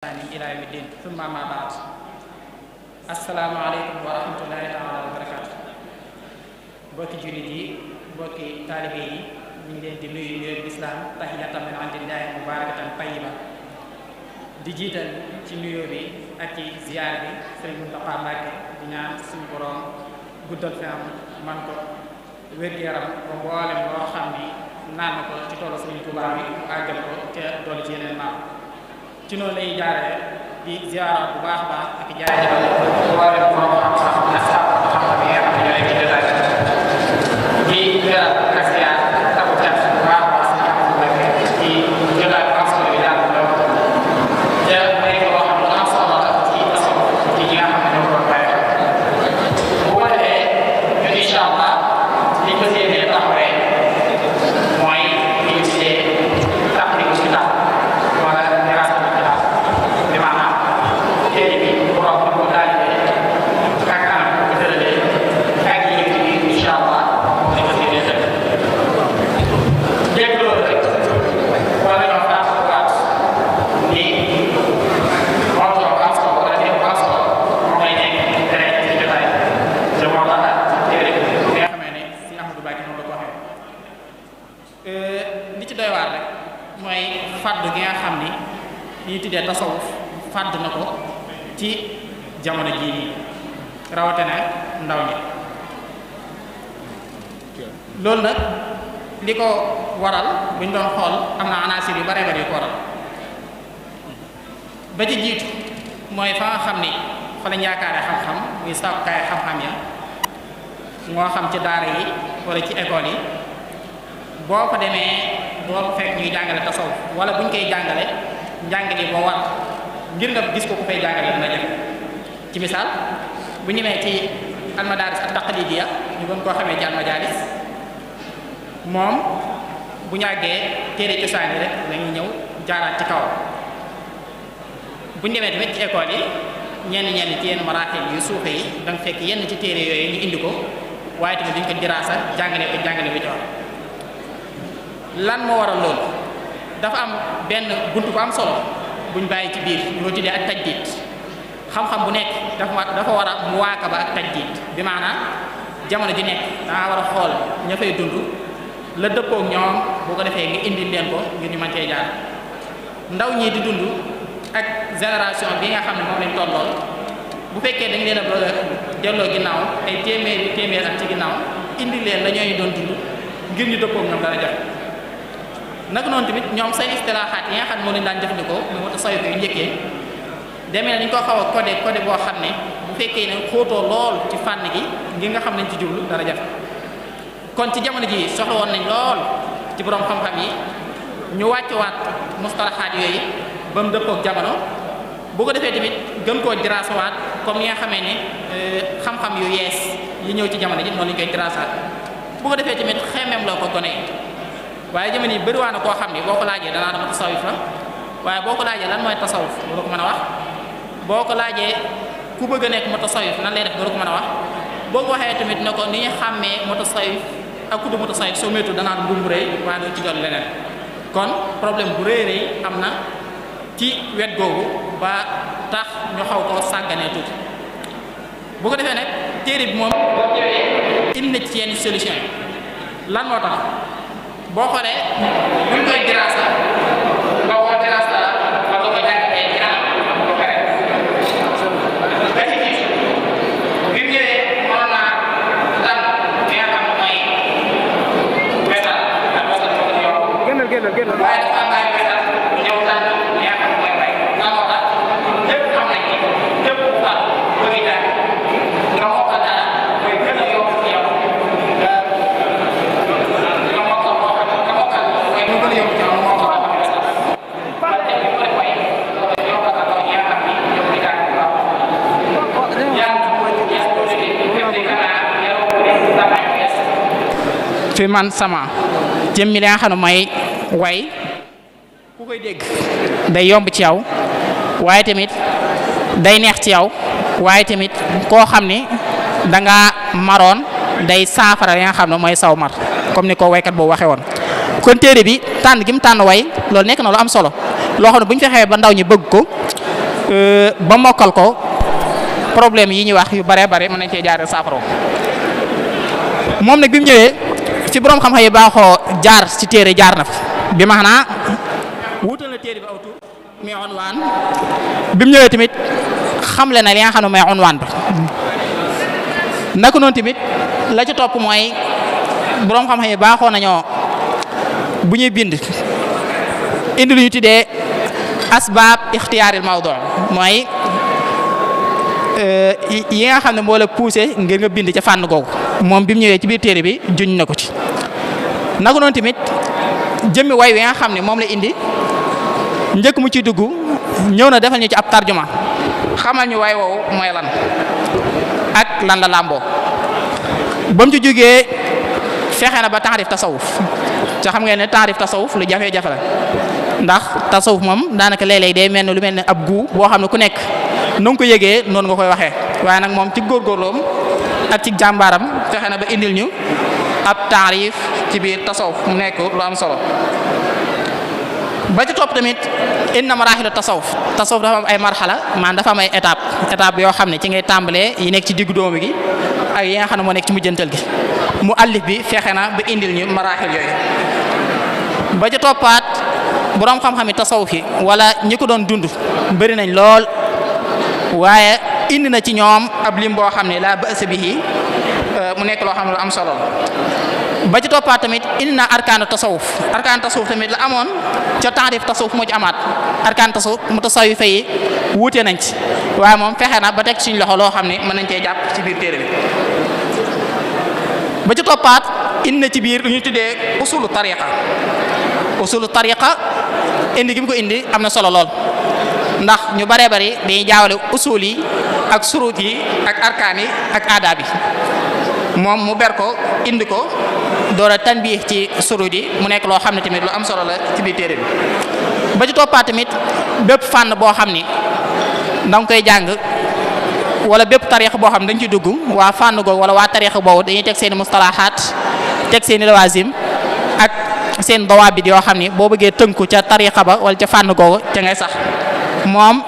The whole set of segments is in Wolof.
ila yawmi din summa ma baad assalaamu aleykum wa rahmatullahi taala wa barakaatu. mbokki jullit yi mbokki taalibe yi ñu ngi leen di nuyu nuyoo lislaam tahiyatan min indillahi mubarakatan tayyiba di jiital ci nuyoo bi ak ci ziyaar bi Sëriñ Muntaxa Mbàkke di ñaan suñu borom guddal fi am man ko wér-gu-yaram ba mboolem loo xam ni naan na ko ci toolu Sëriñ Tuubaa bi mu àggal ko ca doolu ci yeneen maam ci noonu lay jaaree di ziyaara bu baax a baax ak jaaree mboolem borom xam-xam na sax xam-xam yi nga xam ne ñoo nekk ci jotaay di ziyaar ak ziyaar tabu cat bu baax a baax ci jotaay bu am solo bi daal te may ko wax lu am solo la ci tasawuf ci ñi nga xam ne ñoo ko bàyyi bu ko defee ñun incha allah liñ ko séenee taxawee mooy li ñu tuddee tàmbali ci tax wala miraas bi tax bi maanaam téere bi borom bi ko daajee ak anam bu tëralee ak yi yëkkati bi incha allah moom lañ ko séenee tëdd dégg loolu rek wala ñoo fàttaliwaat ni waxtu am solo wala démb am solo moom lay nekk tere ci jotaay te moo tax téere bi nga xamee ne si Amadou Bakki moom la ko waxee li ci doy waar rek mooy fàdd gi nga xam ni li ñu tuddee tasawuf fàdd na ko ci jamono jii nii rawatina ndaw ñi loolu nag li ko waral bu ñu doon xool am na anaasir yu bare bari yu ko waral ba ci jiitu mooy fa nga xam ni fa lañ yaakaare xam-xam muy sàkkukaay xam-xam ya moo xam ci daara yi wala ci école yi boo ko demee doo fekk ñuy jàngale tasawuf wala bu ñu koy jàngale njàngale boo war ngir nga gis ko ku fay jàngale dina jafe ci misaal bu ñëwee ci almadaaris ak taqlidiya ñu gën koo xamee ci almadaaris moom bu ñàggee téere cosaan yi rek lañuy ñëw jaaraat ci kaw bu ñu demee tamit ci école yi ñenn ci yenn maraaxil yu suufe yi da nga fekk yenn ci téere yooyu ñu indi ko waaye tamit duñ ko diraasa jàngale bi jox lan moo waral loolu dafa am benn buntu bu am solo buñ bàyyi ci biir ñoo tuddee ak tajdiid xam-xam bu nekk dafa war a muwaakaba ak tajdiid bi maanaam jamono ji nekk dangaa war a xool ña fay dund la dëppook ñoom boo ko defee nga indi leen ko ngir ñu mën cee jaar ndaw ñii di dund ak génération bi nga xam ne moom lañ tollool bu fekkee dañ leen a bëgg a delloo ginnaaw ay téeméer ak ci ginnaaw indi leen la ñooy doon dund ngir ñu dëppook ñoom dana jafe naka noonu tamit ñoom seen istilaaxaat yi nga xam ne moo leen daan jëfandikoo mu mutasawwif yu njëkkee demee na dañu ko xaw a codé boo xam ne bu fekkee ne xóotoo lool ci fànn gi ngir nga xam nañ ci jublu dara jafe kon ci jamono ji soxla woon nañ lool ci borom xam-xam yi ñu wàccuwaat mustalaxaat yooyu ba mu dëppook jamono bu ko defee tamit gën koo diraasawaat comme ni nga xamee ne xam-xam yu yees yi ñëw ci jamono ji noonu lañu koy diraasaat bu ko defee tamit xemeem loo ko gone waaye jamono yi bëriwaa na koo xam ni boo ko laajee danaa dama tasawuf la waaye boo ko laajee lan mooy tasawuf doo ko mën a wax boo ko laajee ku bëgg a nekk mutasawif nan lay def doo ko mën a wax boo ko waxee tamit ne ko ni ñu xàmmee mutasawif ak ku du mutasawif soo méttu danaa mbumbu rëy waaye doo ci jot leneen kon problème bu rëy rëy am na ci wet googu ba tax ñu xaw ko sàgganee tuuti bu ko defee nag téere bi moom boo ñëwee indi na ci yenn solution yi lan moo tax boo xoolee buñ koy diraasa nga woo diraasa la nga ko jàngatee ci anam bu xare ba ci gis bi mu ñëwee mën naa tànn li nga xam ne mooy wetal ak wasal ko ci yokk génnal waaye dafa am ay wetal ñëw tànn li nga xam ne mooy bay nga moo tax ñëpp xam nañ ni ñëpp bu fal bëgg jàng nga mokkal dara mooy gën a yokk ci yow fi man sama jëmmi li nga xam ne mooy way ku koy dégg day yomb ci yow waaye tamit day neex ci yow waaye tamit koo xam ni danga maroon day saafara li nga xam ne mooy saw mar comme ni ko waykat boobu waxee woon kon téere bi tànn gi mu tànn way loolu nekk na lu am solo loo xam ne bu ñu fexee ba ndaw ñi bëgg ko ba mokkal ko problème yi ñuy wax yu bare bare mën nañ cee jaaree saafara moom nag bi mu ñëwee fi borom xam-xam yi baaxoo jaar ci téere jaar na fa bi maanaam wuutal na téere bi aw tur mais unwaan bi mu ñëwee tamit xamle na li nga xam ne mooy unwaan ba naka noonu tamit la ci topp mooy borom xam-xam yi baaxoo nañoo bu ñuy bind indi lu ñu tuddee asbaab ixtiyaaril mawdu mooy yi nga xam ne moo la poussé ngir nga bind ca fànn googu moom bi mu ñëwee ci biir téere bi juñ na ko ci naka noonu tamit jëmmi way wi nga xam ne moom la indi njëkk mu ciy dugg ñëw na defal ñu ci ab tarjuma xamal ñu way woowu mooy lan ak lan la làmboo ba mu ci jógee fexe na ba taarif tasawuf te xam ngeen ne taarif tasawuf lu jafe-jafe la ndax tasawuf moom daanaka léeg-léeg day mel ne lu mel ne ab gu boo xam ne ku nekk na nga ko yëgee noonu nga koy waxee waaye nag moom ci góorgóorloom ak ci jàmbaaram fexe na ba indil ñu ab taarif ci biir tasawuf mu nekk lu am solo ba ci topp tamit inna maraaxilu tasawuf dafa am ay marxala maanaam dafa am ay étape yoo xam ne ci ngay tàmbalee yi nekk ci diggu doomu gi ak yi nga xam ne moo nekk ci mujjantal gi mu allif bi fexe na ba indil ñu maraaxil yooyu ba ci toppaat boroom xam-xam yi tasawuf yi wala ñi ko doon dund bëri nañ lool waaye indi na ci ñoom ab lim boo xam ne la ba'sa bihi mu nekk loo xam ne lu am solo ba ci toppaat tamit indi na arkaanu tasawuf tamit la amoon ca taarif tasawuf moo ci amaat arkaanu tasawuf mu tasawuf yi wuute nañ ci waaye moom fexe na ba teg suñ loxo loo xam ne mën nañ cee jàpp ci biir téere bi ba ci toppaat indi na ci biir lu ñu tuddee usulu tariqa indi gi mu ko indi am na solo lool ndax ñu baree bari dañuy jaawale usul yi ak surut yi ak arkaan yi ak aadaab yi moom mu ber ko indi ko door a tanbiih ci surut yi mu nekk loo xam ne tamit lu am solo la ci biir téere bi ba ci toppaat tamit bépp fànn boo xam ni da nga koy jàng wala bépp tariix boo xam ne dañ ci dugg waa fànn googu wala waa tariix boobu dañuy teg seen i mustalahaat teg seen i lawazim ak seen dawaabit yoo xam ni boo bëggee tënku ca tariixa ba wala ca fànn googu ca ngay sax moom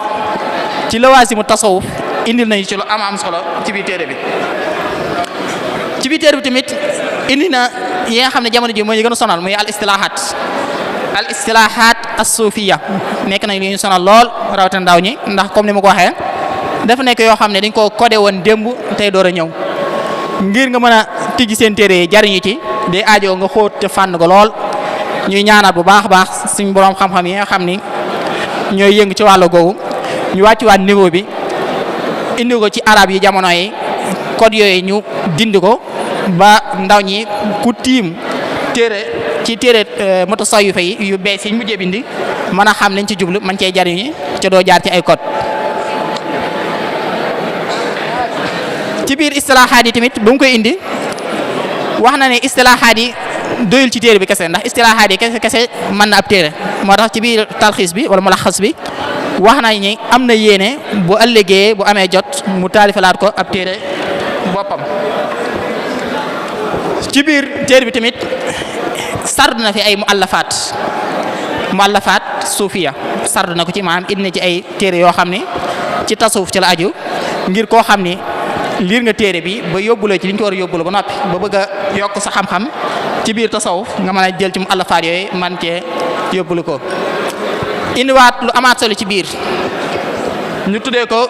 ci lawazimu tasawuf indil nañu ci lu am solo ci biir téere bi tamit indi na yi nga xam ne jamono ji moo ñu gën a sonal muy al istilahat as-sufiya nekk nañ li ñu sonal lool rawatina ndaw ñi ndax comme ni ma ko waxee dafa nekk yoo xam ne dañ koo codé woon démb tey door a ñëw ngir nga mën a tijji seen téere yi jariñu ci day aajoo nga xóot te fànn ko lool ñuy ñaanaat bu baax a baax suñ boroom xam-xam yi nga xam ni ñooy yëngu ci wàllu googu ñu wàccuwaat niveau bi indi ko ci arab yi jamono yi code yooyu ñu dindi ko ba ndaw ñi ku tiim téere mutasawwifa yi yu bees yi ñu mujjee bindi mën a xam nañ ci jublu man cee jariñu ca doo jaar ci ay code ci biir istilahaat yi tamit ba mu koy indi wax na ne istilahaat yi doyul ci téere bi kese ndax istilahaat yi kese mën na ab téere moo tax ci biir talxiis bi wala mulaxas bi wax nañ ni am na yéene bu ëllëgee bu amee jot mu taalifalaat ko ab téere boppam ci biir téere bi tamit sard na fi ay muallafaat suufiya sard na ko ci maanaam indi na ci ay téere yoo xam ni ci tasawuf ci la aju ngir koo xam ni liir nga téere bi ba yóbbuloo ci li ñu ko war a yóbbuloo ba noppi ba bëgg a yokk sa xam-xam ci biir tasawuf nga mën a jël ci muallafaat yooyu man cee yóbbulu ko indiwaat lu amaat solo ci biir ñu tuddee ko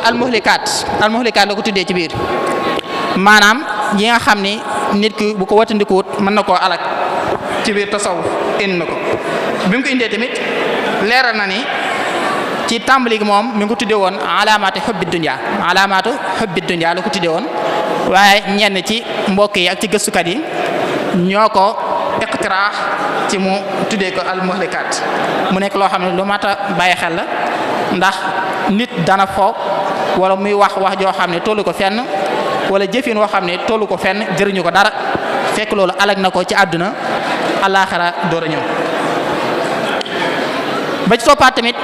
almuhlikaat la ko tuddee ci biir maanaam yi nga xam ni nit ki bu ko watandikuwut mën na koo alak ci biir tasawuf indi na ko bi mu ko indee tamit leeral na ni ci tàmbali gi moom mi ngi ko tuddee woon alaamaatu hubbi dunya la ko tuddee woon waaye ñenn ci mbokk yi ak ci gëstukat yi ñoo ko iqtiraax ci mu tuddee ko al muhlikaat mu nekk loo xam ne lu mat a bàyyi xel la ndax nit dana fo wala muy wax joo xam ne tollu ko fenn wala jëfin woo xam ne tollu ko fenn jëriñu ko dara fekk loolu alag na ko ci àdduna àllaaxira door a ñëw ba ci toppaat tamit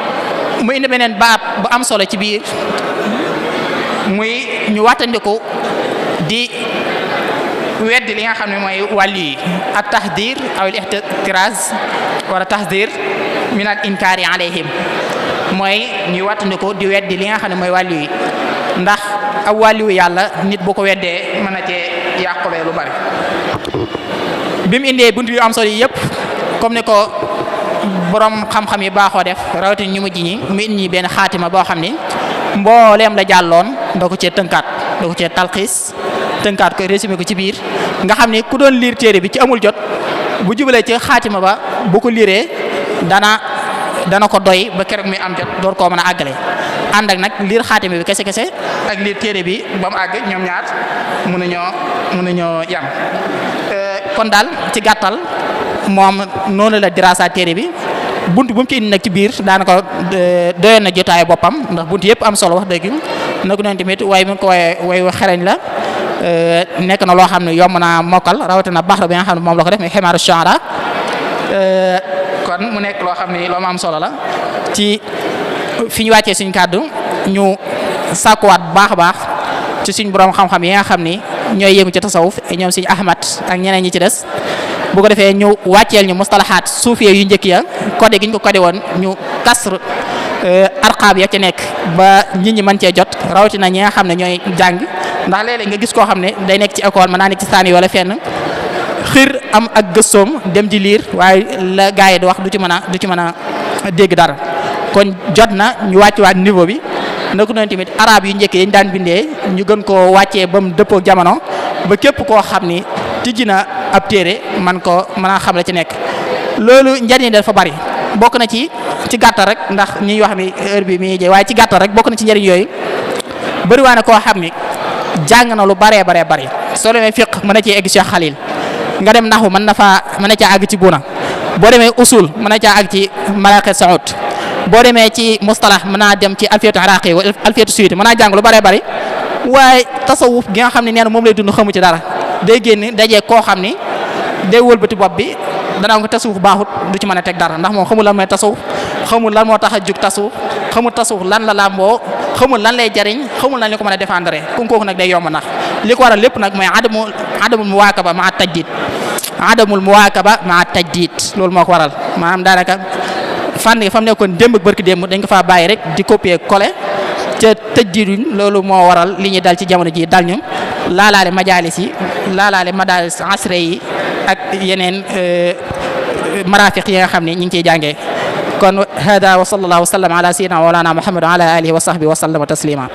mu indi beneen baab bu am solo ci biir muy ñu wattandiku di weddi li nga xam ne mooy wàllu yi ak tahdir aw al ihtiraz wala tahdir min al inkaari alayhim mooy ñuy wattandiku di weddi li nga xam ne mooy wàllu yi ndax ab wàllu yàlla nit bu ko weddee mën na cee yàqulee lu bari. bi mu indee bunt yu am solo yi yëpp comme ni ko borom xam-xam yi baaxoo def rawatina ñu mujj ñi mu indi benn xaatima boo xam ni mbooleem la jàlloon da ko cee tënkaat da ko cee talxiis tënkaat ko résumé ko ci biir nga xam ni ku doon liir téere bi ci amul jot bu jubalee ci xaatima ba bu ko liiree dana ko doy ba keroog mi am jot door koo mën a àggale ànd ak nag liir xaatima bi kese kese ak liir téere bi ba mu àgg ñoom ñaar mënuñoo yam kon daal ci gàttal moom noonu la dirasa téere bi bunt bu mu ci indi nag ci biir daanaka doyoon na jotaayu boppam ndax bunt yëpp am solo wax dëgg nag noonu tamit waaye mu ngi ko way xereñ la nekk na loo xam ne yomb naa mokkal rawatina baxra bi nga xam ne moom la ko def mais ximaaru shu'ara kon mu nekk loo xam ne loo ma am solo la ci fi ñu wàccee suñ kàddu ñu sàkkuwaat bu baax a baax ci suñ borom xam-xam yi nga xam ni ñooy yëngu ci tasawuf ñoom suñu Ahmad ak ñeneen ñi ci des bu ko defee ñu wàcceel ñu mustalahaat suufiyee yu njëkk ya codé gi ñu ko codé woon ñu kasr arqaab ya ci nekk ba nit ñi mën cee jot rawatina ñi nga xam ne ñooy jàng ndax léeg-léeg nga gis koo xam ne day nekk ci école mën naa nekk ci saani wala fenn xir am ak gëstoom dem di liir waaye la gars yi di wax du ci mën a dégg dara kon jot na ñu wàccuwaat niveau bi naka noonu tamit arab yu njëkk yi ñu daan bindee ñu gën koo wàccee ba mu dëppoo jamono ba képp koo xam ni tijji na ab téere man ko mën a xam la ci nekk loolu njariñ dafa bari bokk na ci gàttal rek ndax ñuy wax mi heure bi mi jee waaye ci gàttal rek bokk na ci njariñ yooyu bëri waa ne koo xam ni jàng na lu baree bari soo demee fiq mën na cee egg Cheikh Khalil nga dem naxu mën na caa àgg ci buna boo demee usul mën na caa àgg ci Maraqi Saoud boo demee ci mustalah mën naa dem ci alfiyatu iraqi wala alfiyatu suyuti mën naa jàng lu bare bari waaye tasawuf gi nga xam ne nee na moom lay dund xamu ci dara day génn dajee koo xam ni day wëlbati bopp bi danaa ko tasawuf baaxut du ci mën a teg dara ndax moom xamul lan mooy tasawuf xamul lan moo tax a jug tasawuf xamul tasawuf lan la làmboo xamul lan lay jariñ xamul lan li ko mën a défendre kooku nag day yomb nax li ko waral lépp nag mooy adamul muwaakaba maa tajdid adamul muwaakaba maa tajdid loolu moo ko waral maanaam daanaka fànn gi fa mu nekkoon démb ak barki démb dañ ko faa bàyyi rek di copier coller ca tajdiduñ loolu moo waral li ñuy dal ci jamono ji dal ñu laalaale majalis yi laalaale madaris asre yi ak yeneen marafiq yi nga xam ne ñu ngi ciy jàngee kon hada wa sallallahu wa sallam ala sayyidina wa mawlana muhammad wa ala alihi wa sahbihi wa sallama taslima